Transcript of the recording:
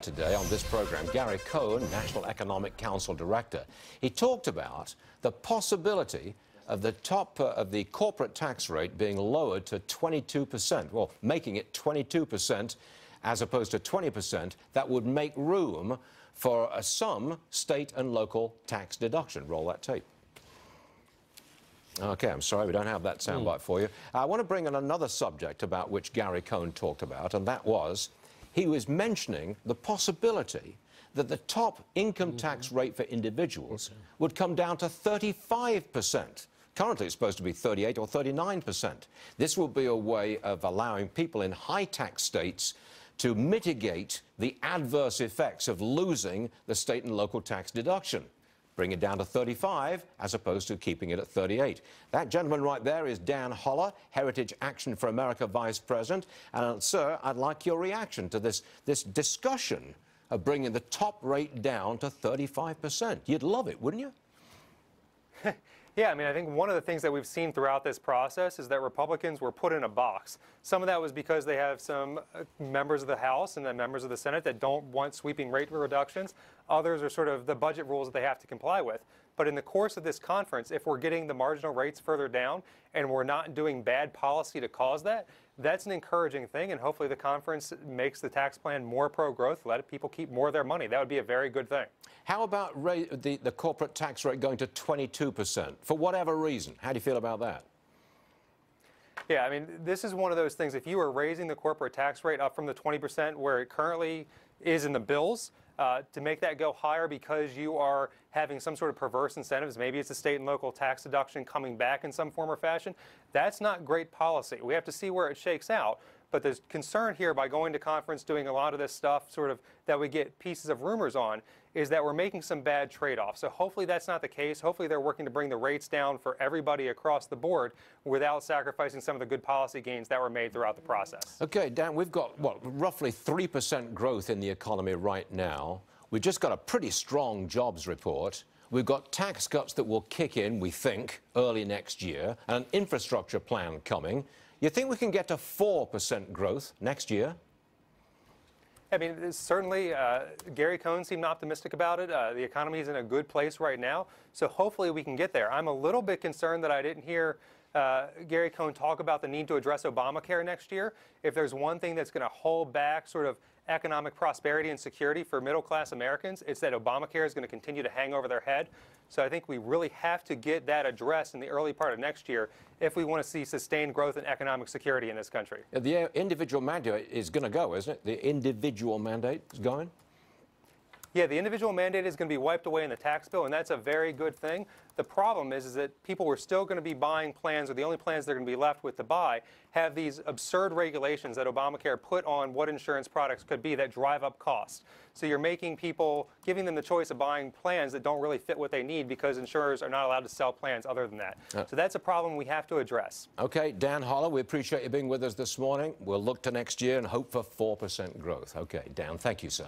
Today on this program, Gary Cohn, National Economic Council Director. He talked about the possibility of the top of the corporate tax rate being lowered to 22%. Well, making it 22% as opposed to 20%, that would make room for some state and local tax deduction. Roll that tape. Okay, I'm sorry, we don't have that soundbite for you. I want to bring in another subject about which Gary Cohn talked about, and that was he was mentioning the possibility that the top income tax rate for individuals would come down to 35%. Currently, it's supposed to be 38 or 39%. This will be a way of allowing people in high tax states to mitigate the adverse effects of losing the state and local tax deduction. Bring it down to 35 as opposed to keeping it at 38. That gentleman right there is Dan Holler, Heritage Action for America Vice President. And sir, I'd like your reaction to this discussion of bringing the top rate down to 35%. You'd love it, wouldn't you? Yeah, I mean, I think one of the things that we've seen throughout this process is that Republicans were put in a box. Some of that was because they have some members of the House and then members of the Senate that don't want sweeping rate reductions. Others are sort of the budget rules that they have to comply with. But in the course of this conference, if we're getting the marginal rates further down and we're not doing bad policy to cause that, that's an encouraging thing. And hopefully the conference makes the tax plan more pro-growth, let people keep more of their money. That would be a very good thing. How about the corporate tax rate going to 22% for whatever reason? How do you feel about that? Yeah, I mean, this is one of those things. If you are raising the corporate tax rate up from the 20% where it currently is in the bills, to make that go higher because you are having some sort of perverse incentives, maybe it's a state and local tax deduction coming back in some form or fashion, that's not great policy. We have to see where it shakes out. But there's concern here by going to conference, doing a lot of this stuff sort of that we get pieces of rumors on, is that we're making some bad trade-offs. So hopefully that's not the case. Hopefully they're working to bring the rates down for everybody across the board without sacrificing some of the good policy gains that were made throughout the process. Okay, Dan, we've got, what, roughly 3% growth in the economy right now. We've just got a pretty strong jobs report. We've got tax cuts that will kick in, we think, early next year, and an infrastructure plan coming. You think we can get to 4% growth next year? I mean, certainly Gary Cohn seemed optimistic about it. The economy is in a good place right now, so hopefully we can get there. I'm a little bit concerned that I didn't hear Gary Cohn talk about the need to address Obamacare next year. If there's one thing that's going to hold back sort of economic prosperity and security for middle-class Americans, it's that Obamacare is going to continue to hang over their head. So I think we really have to get that addressed in the early part of next year if we want to see sustained growth and economic security in this country. The individual mandate is going to go, isn't it? The individual mandate is going? Yeah, the individual mandate is going to be wiped away in the tax bill, and that's a very good thing. The problem is that people were still going to be buying plans, or the only plans they're going to be left with to buy have these absurd regulations that Obamacare put on what insurance products could be that drive up costs. So you're making people, giving them the choice of buying plans that don't really fit what they need because insurers are not allowed to sell plans other than that. So that's a problem we have to address. Okay, Dan Holler, we appreciate you being with us this morning. We'll look to next year and hope for 4% growth. Okay, Dan, thank you, sir.